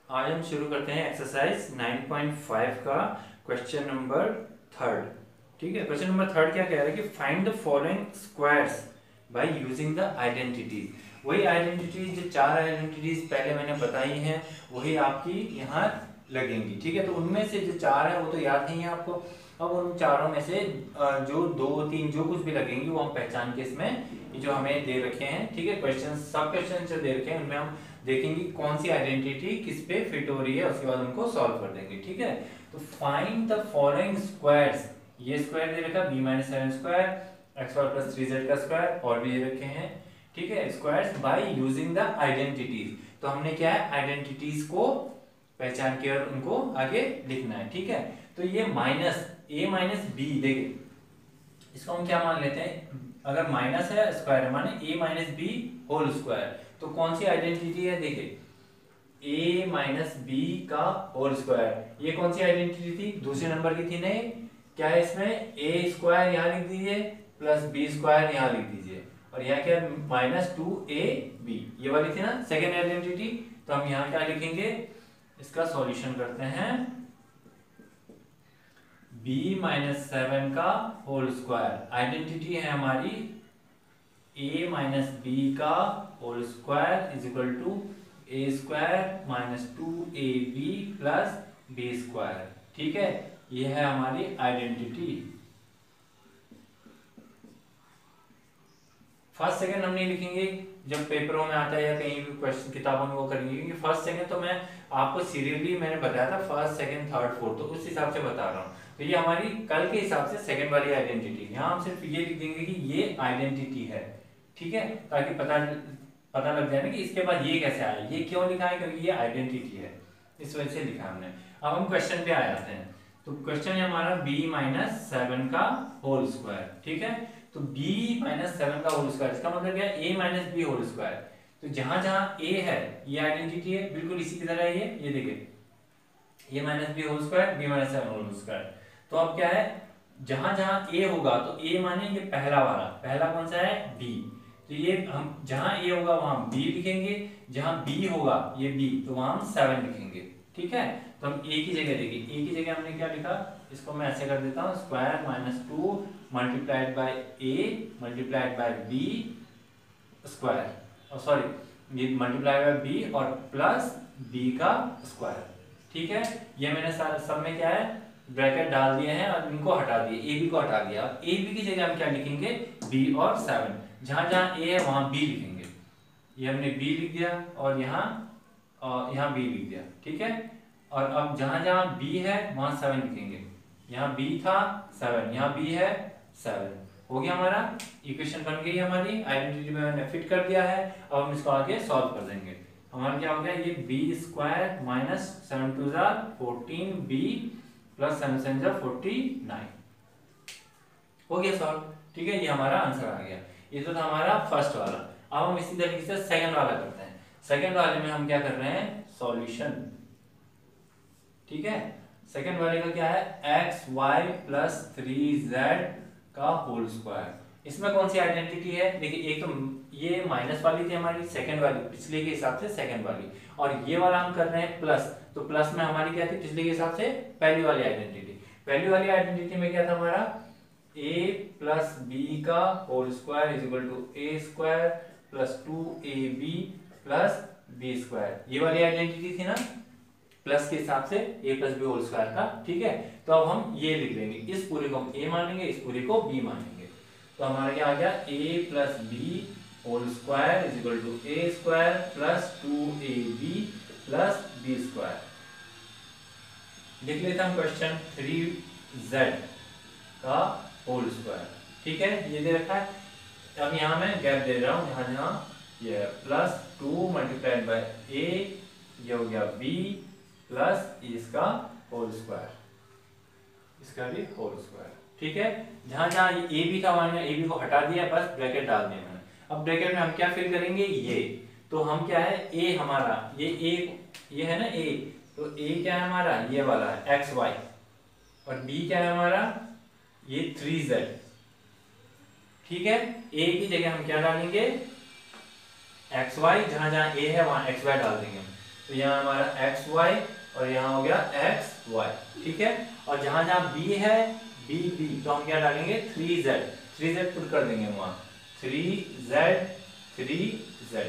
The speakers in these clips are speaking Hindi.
आज हम शुरू करते हैं एक्सरसाइज 9.5 का क्वेश्चन नंबर थर्ड। ठीक है, क्वेश्चन नंबर थर्ड क्या कह रहा है कि find the following squares by using the identities. वही आइडेंटिटीज, जो चार आइडेंटिटीज पहले मैंने बताई हैं वही आपकी यहाँ लगेंगी। ठीक है, तो उनमें से जो चार है वो तो याद नहीं है आपको। अब उन चारों में से जो दो तीन जो कुछ भी लगेंगी वो हम पहचान के इसमें जो हमें दे रखे हैं, ठीक है, क्वेश्चन सब क्वेश्चन जो दे रखे हैं उनमें हम देखेंगे कौन सी आइडेंटिटी किस पे फिट हो रही है, उसके बाद उनको सॉल्व कर देंगे। ठीक है, तो फाइंड द फॉलोइंग स्क्वायर्स। ये स्क्वायर दे रखा b-7 स्क्वायर x² + 3z का स्क्वायर और भी दे रखे हैं। ठीक है, squares by using the identities. तो हमने क्या है, आइडेंटिटीज को पहचान के और उनको आगे लिखना है। ठीक है, तो ये -a-b, देखिए इसको हम क्या मान लेते हैं, अगर माइनस है स्क्वायर माने a-b होल स्क्वायर, तो कौन सी आइडेंटिटी है, देखिए a-b का होल स्क्वायर। ये कौन सी आइडेंटिटी थी, दूसरे नंबर की थी। नहीं, क्या है इसमें, a² यहाँ लिख दीजिए प्लस b² यहाँ लिख दीजिए और यहाँ क्या -2ab, ये वाली थी ना सेकेंड आइडेंटिटी। तो हम यहाँ क्या लिखेंगे, इसका सॉल्यूशन करते हैं, b-7 का होल स्क्वायर आइडेंटिटी है हमारी a-b का whole square is equal to a² - 2ab plus b²। ठीक है, ये है हमारी आइडेंटिटी। फर्स्ट सेकंड हम नहीं लिखेंगे, जब पेपरों में आता है या कहीं भी क्वेश्चन किताबों में वो करेंगे, क्योंकि फर्स्ट सेकंड तो मैं आपको सीरियली मैंने बताया था, फर्स्ट सेकंड थर्ड फोर्थ, तो उस हिसाब से बता रहा हूँ। तो ये हमारी कल के हिसाब से सेकंड वाली आइडेंटिटी, यहाँ हम सिर्फ ये लिख देंगे कि ये आइडेंटिटी है। ठीक है, ताकि पता लग जाए ना कि इसके बाद ये कैसे आया, ये क्यों लिखा है, क्योंकि ये आइडेंटिटी है, इस वजह से लिखा हमने। अब हम क्वेश्चन पे आ जाते हैं। तो क्वेश्चन है हमारा b-7 का होल स्क्वायर। ठीक है, तो b-7 का होल स्क्वायर, इसका मतलब क्या है, a-b होल स्क्वायर। तो जहां जहां a है ये आइडेंटिटी है, बिल्कुल इसी की तरह ये देखिए a-b whole square, b-7 whole square. तो अब क्या है, जहां जहां a होगा तो a माने ये पहला वाला, पहला कौन सा है, b। तो ये हम जहां a होगा वहां b लिखेंगे, जहां b होगा ये b, तो वहां हम 7 लिखेंगे। ठीक है, तो हम a की जगह देखिए, a की जगह हमने क्या लिखा, इसको मैं ऐसे कर देता हूं, square -2 multiplied by a multiplied by b square, और सॉरी ये मल्टीप्लाई बाय b और प्लस b का स्क्वायर। ठीक है, ये मैंने सब में क्या है ब्रैकेट डाल दिए हैं और इनको हटा दिए, ए बी को हटा दिया। ए बी की जगह हम क्या लिखेंगे, b और 7, जहां जहां a है वहां b लिखेंगे। ये हमने b लिख दिया और यहाँ b लिख दिया। ठीक है, और अब जहां जहां b है वहां 7 लिखेंगे, यहाँ b था 7, यहाँ b है 7। हो गया, हमारा इक्वेशन बन गई हमारी, आइडेंटिटी में मैंने फिट कर दिया है। अब हम इसको आगे सॉल्व कर देंगे। हमारा क्या हो गया, ये b² - 7 2 14b प्लस 7 7 49 हो गया सॉल्व। ठीक है, ये हमारा आंसर आ गया। ये तो था हमारा फर्स्ट वाला। अब हम इसी तरीके से सेकंड वाला करते हैं। सेकंड वाले में हम क्या कर रहे हैं, सॉल्यूशन। ठीक है, सेकंड वाले का क्या है, xy + 3z का होल स्क्वायर। इसमें कौन सी आइडेंटिटी है, देखिए एक तो ये माइनस वाली थी हमारी, सेकंड वाली पिछले के हिसाब से सेकंड वाली, और ये वाला हम कर रहे हैं प्लस, तो प्लस में हमारी क्या थी, पिछले के हिसाब से पहली वाली आइडेंटिटी। पहली वाली आइडेंटिटी में क्या था हमारा, a + b का whole square is equal to a² + 2ab + b²। ये वाली आइडेंटिटी थी ना, प्लस के हिसाब से a + b होल स्क्वायर का। ठीक है, तो अब हम ये लिख लेंगे, इस पूरे को हम a मानेंगे, इस पूरे को b मानेंगे। तो हमारा क्या आ गया, a + b whole square is equal to a² + 2ab + b²। लिख लेते हैं क्वेश्चन 3z का होल स्क्वायर। ठीक है, ये दे रखा है। अब यहाँ मैं गैप दे रहा हूँ, यहाँ यहाँ ये +2 मल्टीप्लाइड बाय a, ये हो गया b प्लस इसका होल स्क्वायर, इसका भी होल स्क्वायर। ठीक है, जहां जहां ये a भी था वहां a भी को हटा दिया, बस ब्रैकेट डाल दिया मैंने। अब ब्रैकेट में हम क्या फिल करेंगे, ये तो हम क्या है, a हमारा ये है ना a, तो a क्या है हमारा, ये वाला है xy, और b क्या है हमारा, ये 3z। ठीक है, a की जगह हम क्या डालेंगे, xy, जहां जहां a है वहां xy डाल देंगे हम। तो यहाँ हमारा एक्स वाई और यहाँ हो गया एक्स वाई, ठीक है। और जहां जहां बी है, बी बी, तो हम क्या डालेंगे 3z, 3z पुट कर देंगे वहां, 3z 3z,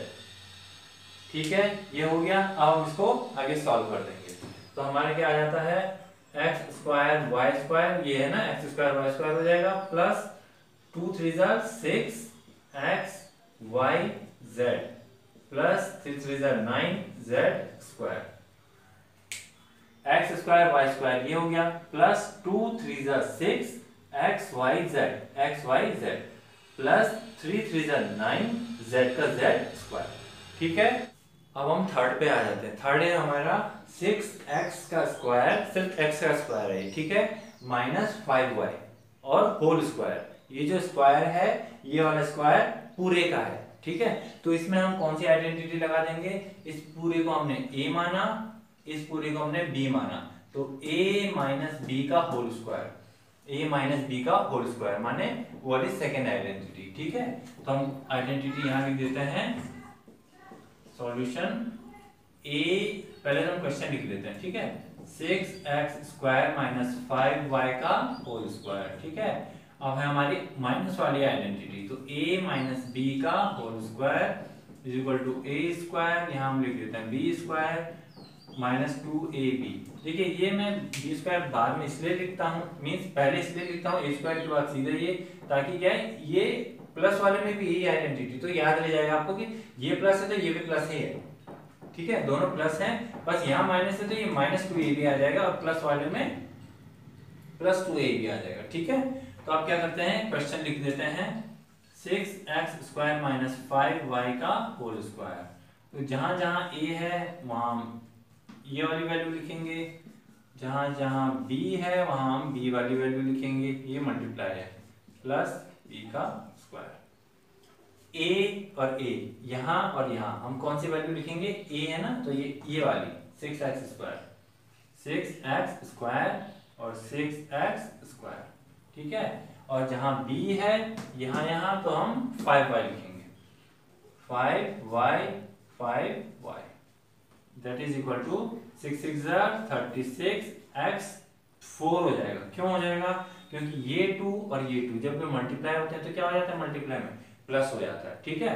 ठीक है। ये हो गया। अब हम इसको आगे सॉल्व कर देंगे। तो हमारे क्या आ जाता है एक्स स्क्वायर वाई स्क्वायर, ये है ना एक्स स्क्वायर वाई स्क्वायर हो जाएगा, plus 2 3 6 X Y Z plus 3 3 9 Z square, X square Y square ये हो गया, plus 2 3 6 X Y Z plus 3 3 9 Z का जेड स्क्वायर, ठीक है। अब हम थर्ड पे आ जाते हैं। थर्ड है हमारा 6x का स्क्वायर, सिर्फ x का स्क्वायर है, ठीक है, माइनस 5y और होल स्क्वायर। ये जो स्क्वायर है ये वाला स्क्वायर पूरे का है, ठीक है। तो इसमें हम कौन सी आइडेंटिटी लगा देंगे, इस पूरे को हमने a माना, इस पूरे को हमने b माना, तो a माइनस बी का whole square, a minus B का होल स्क्वायर माने वो वाली सेकेंड आइडेंटिटी, ठीक है। तो हम आइडेंटिटी यहाँ लिख देते हैं, सॉल्यूशन a, पहले तो हम क्वेश्चन लिख देते हैं, ठीक है, 6x स्क्वायर माइनस 5y का होल स्क्वायर, ठीक है। अब है हमारी माइनस वाली आइडेंटिटी, तो a माइनस बी का whole square is equal to a square, यहाँ हम लिख देते हैं b स्क्वायर माइनस 2ab। देखिए ये मैं b स्क्वायर बाद में इसलिए लिखता हूँ, मीन्स पहले इसलिए लिखता हूँ a स्क्वायर के बाद सीधे ये, ताकि क्या है ये प्लस वाले में भी यही आइडेंटिटी, तो याद रह जाएगा आपको कि ये प्लस है तो ये भी प्लस ही है, ठीक है, दोनों प्लस हैं, बस यहाँ माइनस है तो ये माइनस 2ab आ जाएगा और प्लस वाले में प्लस 2ab आ जाएगा, ठीक है। तो आप क्या करते हैं क्वेश्चन लिख देते हैं 6x स्क्वायर माइनस 5y का होल स्क्वायर, तो जहां जहां a है वहां ये वाली वैल्यू लिखेंगे, जहां जहां b है वहां हम b वाली वैल्यू लिखेंगे, ये मल्टीप्लाई है, प्लस b का स्क्वायर, a और a यहाँ और यहाँ हम कौन सी वैल्यू लिखेंगे, a है ना, तो ये वाली 6x स्क्वायर और 6x स्क्वायर, ठीक है। और जहां b है यहाँ तो हम 5y लिखेंगे, 5y that is equal to 6 6 36 x 4 हो जाएगा। क्यों हो जाएगा, क्योंकि ये 2 और ये 2 जब भी मल्टीप्लाई होते हैं तो क्या हो जाता है, मल्टीप्लाई में प्लस हो जाता है, ठीक है,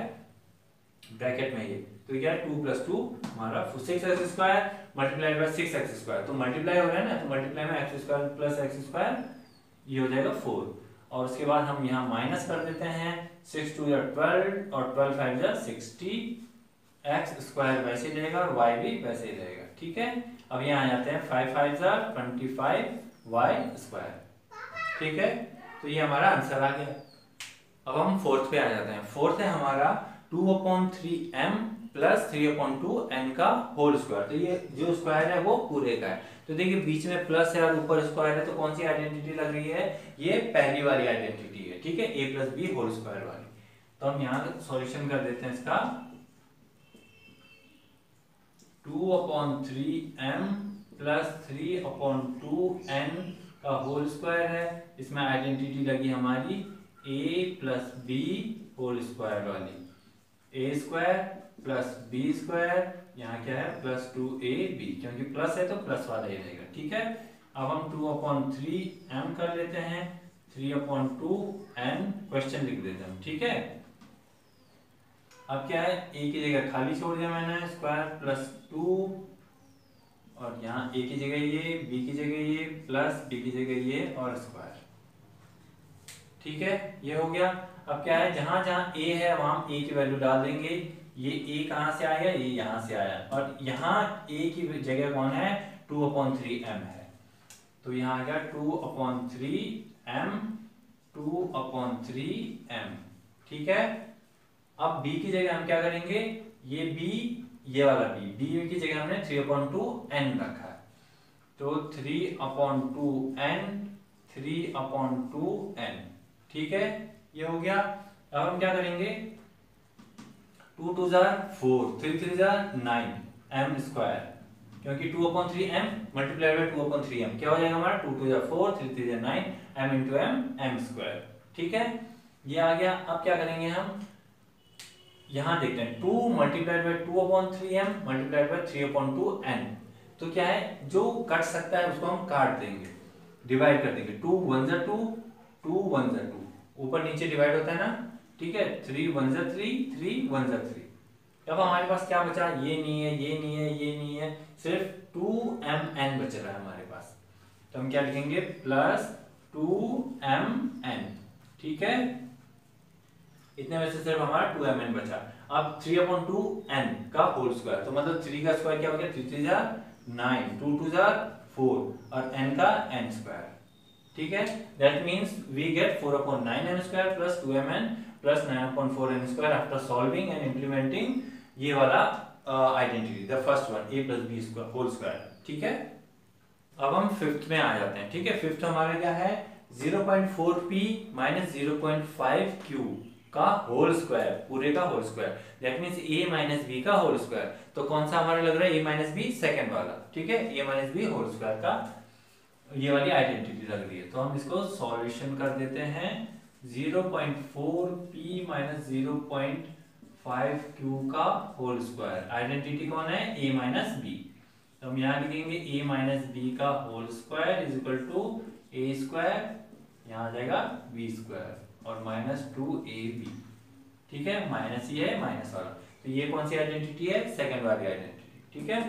ब्रैकेट में ये, तो क्या 2 + 2 हमारा 6x square multiply by 6x square, तो मल्टीप्लाई हो रहा है ना, तो मल्टीप्लाई में x square plus x square ये हो जाएगा 4, और उसके बाद हम यहाँ माइनस कर देते हैं, 6 2 12 और 12 5 60, x स्क्वायर वैसे ही रहेगा और y भी वैसे ही रहेगा, ठीक है। अब यहाँ आ जाते हैं 5 5 25 y स्क्वायर, ठीक है। तो ये हमारा आंसर आ गया। अब हम फोर्थ पे आ जाते हैं। फोर्थ है हमारा 2/3m प्लस 3/2n का होल स्क्वायर, तो ये जो स्क्वायर है वो पूरे का है, तो देखिए बीच में प्लस है और ऊपर स्क्वायर है, तो कौन सी आइडेंटिटी लग रही है, ये पहली वाली आइडेंटिटी है, ठीक है, a + b होल स्क्वायर वाली। तो हम यहाँ सॉल्यूशन कर देते हैं इसका, 2/3m प्लस 3/2n का होल स्क्वायर है, इसमें आइडेंटिटी लगी हमारी a + b होल स्क्वायर वाली, a square plus b square, यहाँ क्या है प्लस 2ab, क्योंकि प्लस है तो प्लस वाला ही रहेगा, ठीक है। अब हम 2/3m कर लेते हैं, 3/2n क्वेश्चन लिख देते हैं, ठीक है। अब क्या है, a की जगह खाली छोड़ दिया मैंने, स्क्वायर प्लस 2, और यहाँ a की जगह ये, b की जगह ये, प्लस b की जगह ये और स्क्वायर, ठीक है, ये हो गया। अब क्या है, जहां जहां a है वहां हम a की वैल्यू डाल देंगे, ये a कहां से आया, ये यहां से आया, और यहाँ a की जगह कौन है, 2/3m है, तो यहाँ आ गया 2/3m, 2/3m, ठीक है। अब b की जगह हम क्या करेंगे, ये b, ये वाला b की जगह हमने 3/2n रखा है, तो 3/2n, 3/2n, ठीक है, ये हो गया। अब हम क्या करेंगे, 2 2 4, 3 3 9 m स्क्वायर, क्योंकि 2/3m मल्टीप्लाई बाय 2/3m क्या हो जाएगा हमारा, 2 2 4, 3 3 9 m × m, m स्क्वायर, ठीक है, ये आ गया। अब क्या करेंगे हम, यहाँ देखते हैं 2 multiplied by 2/3m multiplied by 3/2n। तो क्या है, जो कट सकता है उसको हम काट देंगे, डिवाइड कर देंगे। 2 1 जा 2, 2 1 जा 2, ऊपर नीचे डिवाइड होता है ना, ठीक है। 3 1 जा 3, 3 1 जा 3। अब हमारे पास क्या बचा, ये नहीं है, ये नहीं है, ये नहीं है, सिर्फ 2mn बच रहा है हमारे पास। तो हम क्या लिखेंगे, प्लस 2mn, ठीक है। इतने में से सिर्फ हमारा 2mn बचा। अब 3/2n का होल स्क्वायर, तो मतलब 3 का स्क्वायर क्या हो गया, 3 3 जा 9, 2 2 जा 4 और n का n स्क्वायर, ठीक है। That means we get 4/9n square plus 2mn plus 9/4n square after solving and implementing ये वाला identity, the first one a plus b square whole square, ठीक है। अब हम फिफ्थ में आ जाते हैं, ठीक है। फिफ्थ हमारा क्या है, 0.4p माइनस 0.5q का होल स्क्वायर, पूरे का whole square, that means a minus b का होल स्क्वायर। तो कौन सा हमारा लग रहा है, a माइनस b सेकेंड वाला, ठीक है। a minus b whole square का ये वाली आइडेंटिटी लग रही है। तो हम इसको सॉल्यूशन कर देते हैं। 0.4p माइनस 0.5q का होल स्क्वायर, आइडेंटिटी कौन है, a माइनस b। तो हम यहाँ लिखेंगे a माइनस b का whole square is equal to a square, यहाँ आ जाएगा b स्क्वायर और माइनस 2ab, ठीक है। माइनस ये है माइनस वाला, तो ये कौन सी आइडेंटिटी है, सेकेंड वाली आइडेंटिटी, ठीक है।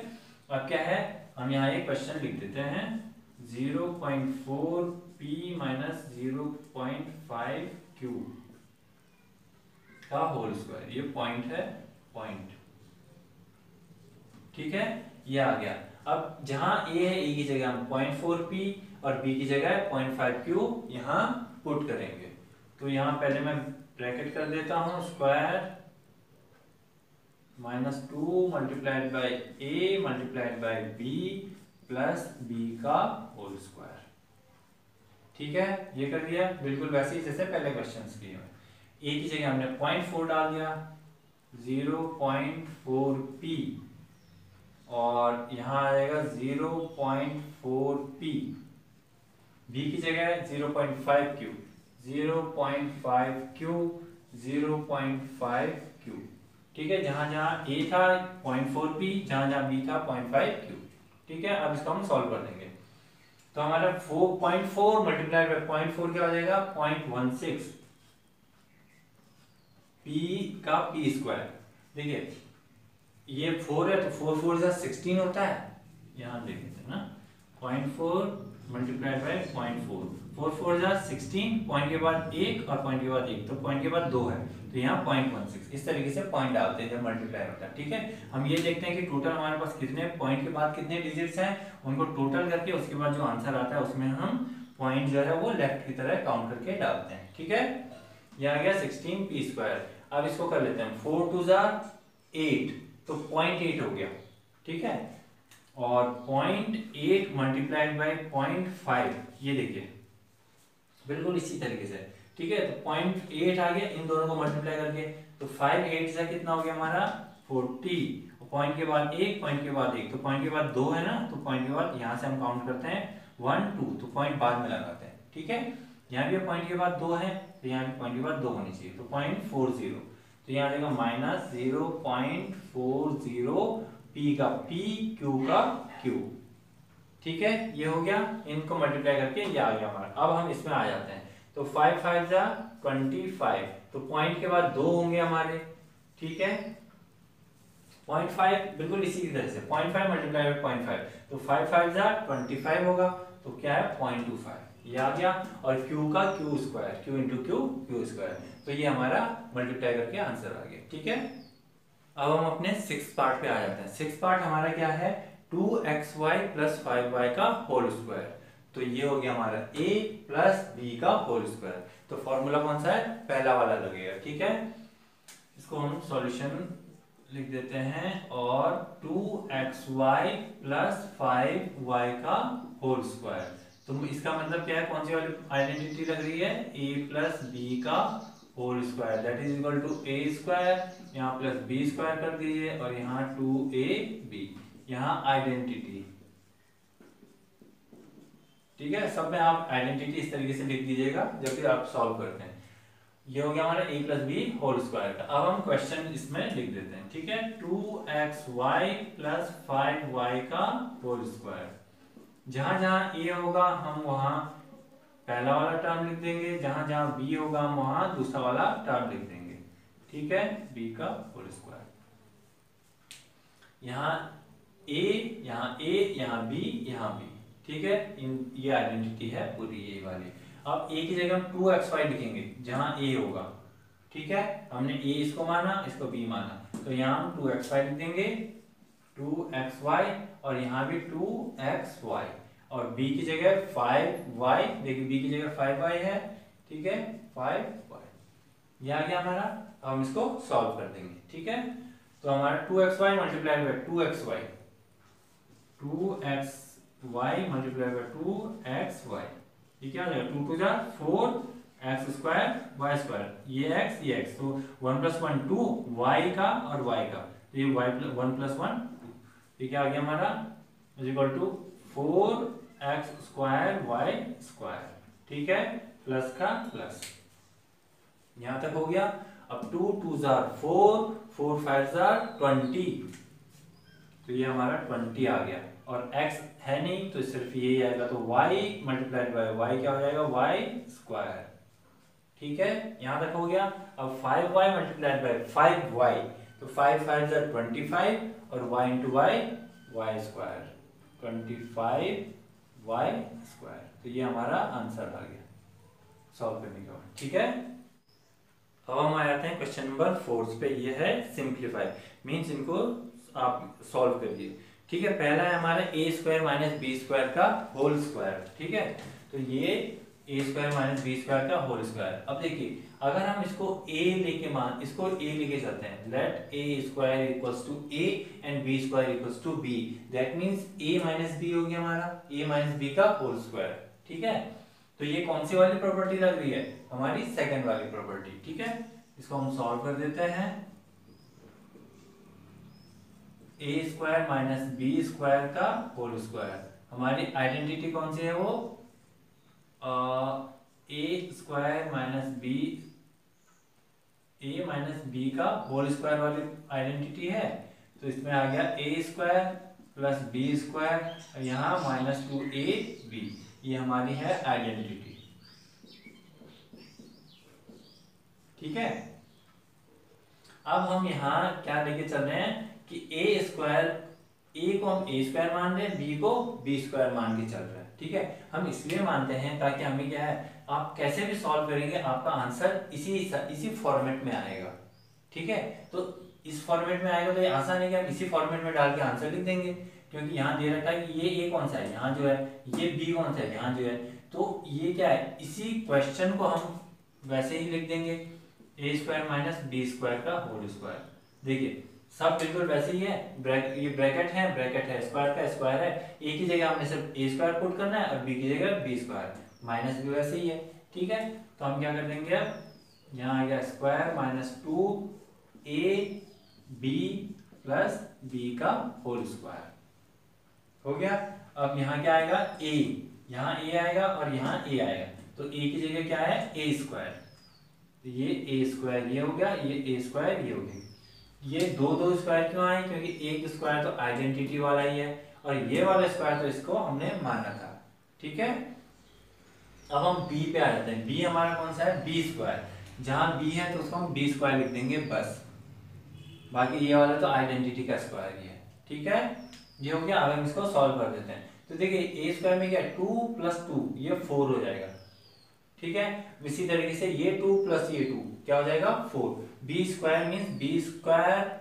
अब क्या है, हम यहाँ एक क्वेश्चन लिख देते हैं, 0.4p माइनस 0.5q का होल स्क्वायर, ये पॉइंट है, पॉइंट, ठीक है, ये आ गया। अब जहां a है, a की जगह हम 0.4p और b की जगह 0.5q यहाँ पुट करेंगे। तो यहाँ पहले मैं ब्रैकेट कर देता हूँ, square minus 2 multiplied by a multiplied by b plus b का होल स्क्वायर, ठीक है। ये कर दिया बिल्कुल वैसे ही जैसे पहले क्वेश्चंस किए हुए। a की जगह हमने 0.4 डाल दिया, 0.4p और यहाँ आएगा 0.4p, b की जगह 0.5q, 0.5q, 0.5q, ठीक है। जहां जहां a था 0.4p, जहां जहां b था 0.5q, ठीक है। अब इसको हम सॉल्व कर देंगे। तो हमारा 4.4 मल्टीप्लाई बाय 0.4 क्या हो जाएगा, 0.16 p का p स्क्वायर। देखिए ये 4 है तो 4 4 जा 16 होता है, यहाँ देख लेते हैं ना, 0.4 मल्टीप्लाइड बाय 0.4, 4 4 जा 16, पॉइंट के बाद 1 और पॉइंट के बाद 1, तो पॉइंट के बाद 2 है, तो यहाँ 0.16 इस तरीके से पॉइंट डालते हैं जब मल्टीप्लाई होता है, ठीक है। हम ये देखते हैं कि टोटल हमारे पास कितने पॉइंट के बाद कितने डिजिट्स हैं, उनको टोटल करके उसके बाद जो आंसर आता है उसमें हम पॉइंट जो है वो लेफ्ट की तरह काउंट करके डालते हैं, ठीक है। ये आ गया 16p स्क्वायर। अब इसको कर लेते हैं, 4 2 जा 8, तो 0.8 हो गया, ठीक है। और 0.8 मल्टीप्लाइड बाई 0.5, ये देखिए बिल्कुल इसी तरीके से, ठीक है। तो 0.8 आ गया इन दोनों को मल्टीप्लाई करके, तो 5 8 से कितना हो गया हमारा 40, पॉइंट के बाद 1, पॉइंट के बाद 1, तो पॉइंट के बाद 2 है ना, तो पॉइंट के बाद यहाँ से हम काउंट करते हैं 1 2, तो पॉइंट बाद में लगाते हैं, ठीक है। यहाँ भी पॉइंट के बाद 2 है, तो यहाँ भी पॉइंट के बाद 2 होनी चाहिए, तो 0.40, तो यहाँ आएगा माइनस 0.40 p का p, q का q, ठीक है। ये हो गया, इनको मल्टीप्लाई करके ये आ गया हमारा। अब हम इसमें आ जाते हैं, तो 5 5 जा 25, तो पॉइंट के बाद 2 होंगे हमारे, ठीक है। 0.5 बिल्कुल इसी तरह से 0.5 मल्टीप्लाई बाय 0.5, तो 5 5 जा 25 होगा, तो क्या है 0.25, ये आ गया। और q का q square, q into q square, तो ये हमारा मल्टीप्लाई करके आंसर आ गया, ठीक है। अब हम अपने 6th पार्ट पे आ जाते हैं। 6th पार्ट हमारा क्या है, 2xy प्लस 5y का होल स्क्वायर, तो ये हो गया हमारा a प्लस b का होल स्क्वायर। तो फॉर्मूला कौन सा है, पहला वाला लगेगा, ठीक है। इसको हम सॉल्यूशन लिख देते हैं, और 2xy प्लस 5y का होल स्क्वायर, तो इसका मतलब क्या है, कौन सी वाली आइडेंटिटी लग रही है, a प्लस b का whole square, that is equal to a square, यहाँ प्लस b स्क्वायर कर दीजिए और यहाँ 2ab, यहाँ आइडेंटिटी, ठीक है। सब में आप आइडेंटिटी इस तरीके से लिख दीजिएगा जब भी आप सॉल्व करते हैं। ये हो गया हमारा a plus B whole square का। अब हम क्वेश्चन इसमें लिख देते हैं, ठीक है। 2xy प्लस 5y का होल स्क्वायर। जहां जहां a होगा हम वहां पहला वाला टर्म लिख देंगे, जहां जहां b होगा हम वहां दूसरा वाला टर्म लिख देंगे, ठीक है। b का होल स्क्वायर, यहाँ a, यहाँ a, यहाँ b, यहाँ b, ठीक है। ये आइडेंटिटी है पूरी ये वाली। अब a की जगह हम 2xy लिखेंगे जहां a होगा, ठीक है। हमने a इसको माना, इसको b माना, तो यहाँ हम 2xy लिख देंगे, 2xy, और यहाँ भी 2xy, और b की जगह 5y, देखिए b की जगह 5y है, ठीक है, 5y ये आ गया हमारा। अब हम इसको सॉल्व कर देंगे, ठीक है। तो हमारा 2xy multiply by 2xy, 2xy multiply by 2xy, ये क्या हो जाएगा, 2 टू जा 4 एक्स स्क्वायर वाई स्क्वायर, ये x, तो 1 प्लस 1 2 y का और y का, तो ये y 1 प्लस 1 2, ये क्या आ गया हमारा is equal to 4x square Y square, ठीक है, प्लस का प्लस, यहां तक हो गया। अब 2 2 जार 4, 4 5 जार 20, तो ये हमारा 20 आ गया, और x है नहीं तो सिर्फ यही आएगा, तो y मल्टीप्लाइड बाय y क्या हो जाएगा, y स्क्वायर, ठीक है, यहां तक हो गया। अब 5y मल्टीप्लाइड बाय 5y, तो 5 5 जार 25, और y into y, y square, 25y square, तो ये हमारा आंसर आ गया सॉल्व करने के बाद, ठीक है। अब हम आ जाते हैं क्वेश्चन नंबर 4 पे, ये है सिंप्लीफाई, मीन्स इनको आप सॉल्व करिए, ठीक है। पहला है हमारा A square minus B square का होल स्क्वायर, ठीक है। तो ये A square minus B square का होल स्क्वायर। अब देखिए अगर हम इसको a लेके चलते हैं, let A square equals to a and B square equals to b, that means a minus B हो गया हमारा, a माइनस बी का होल स्क्वायर, ठीक है। तो ये कौन सी वाली प्रॉपर्टी लग रही है, हमारी सेकंड वाली प्रॉपर्टी, ठीक है। इसको हम सॉल्व कर देते हैं, ए स्क्वायर माइनस बी स्क्वायर का होल स्क्वायर, हमारी आइडेंटिटी कौन सी है, वो ए स्क्वायर माइनस बी का होल स्क्वायर वाली आइडेंटिटी है, तो इसमें आ गया ए स्क्वायर प्लस बी स्क्वायर, और यहाँ माइनस 2ab, ये हमारी है आइडेंटिटी, ठीक है। अब हम यहाँ क्या लेके चल रहे हैं कि ए स्क्वायर, ए को हम ए स्क्वायर मान रहे हैं, बी को बी स्क्वायर मान के चल रहे हैं, ठीक है। हम इसलिए मानते हैं ताकि हमें क्या है, आप कैसे भी सॉल्व करेंगे आपका आंसर इसी फॉर्मेट में आएगा, ठीक है। तो इस फॉर्मेट में आएगा तो ये आसान है कि हम इसी फॉर्मेट में डाल के आंसर लिख देंगे, क्योंकि यहाँ दे रखा है कि ये ए कौन सा है, यहाँ जो है, ये बी कौन सा है, यहाँ जो है, तो ये क्या है, इसी क्वेश्चन को हम वैसे ही लिख देंगे, ए स्क्वायर माइनस बी स्क्वायर का होल स्क्वायर। देखिए सब बिल्कुल वैसे ही है, ये ब्रैकेट है, स्क्वायर का स्क्वायर है, ए की जगह हमने सिर्फ ए स्क्वायर पुट करना है और बी की जगह बी स्क्वायर, माइनस भी वैसे ही है, ठीक है। तो हम क्या कर देंगे, अब यहाँ आ गया square minus 2ab plus B का होल स्क्वायर, हो गया। अब यहाँ क्या आएगा, a, यहाँ a आएगा और यहाँ a आएगा, तो a की जगह क्या है, a स्क्वायर, तो ये a स्क्वायर ये हो गया, ये a स्क्वायर ये हो गया। ये दो स्क्वायर क्यों आए, क्योंकि एक स्क्वायर तो आइडेंटिटी वाला ही है, और ये वाला स्क्वायर तो इसको हमने माना था, ठीक है। अब हम b पे आ जाते हैं, b हमारा कौन सा है, b स्क्वायर, जहां b है तो उसको हम b स्क्वायर लिख देंगे बस, बाकी ये वाला तो आइडेंटिटी का स्क्वायर ही है, ठीक है। ये हो गया। अब हम इसको सॉल्व कर देते हैं, तो देखिए ए स्क्वायर में क्या है, 2 प्लस 2 ये 4 हो जाएगा, ठीक है। इसी तरीके से ये 2 प्लस ये 2 क्या हो जाएगा, 4, B square means B square,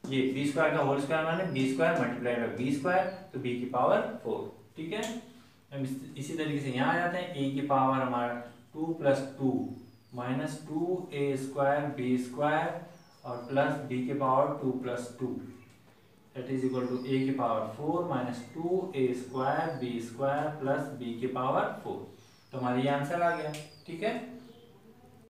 ये बी स्क्वायर का होल स्क्वायर माने B square multiplied by B square, तो बी की पावर 4, ठीक है। अब इसी तरीके से यहाँ आ जाते हैं, ए की पावर हमारा 2 plus 2 minus 2a square B square, और प्लस बी की power 2 plus 2 that is equal to a की power 4 minus 2a square B square plus B की पावर 4, तो हमारा ये आंसर आ गया, ठीक है।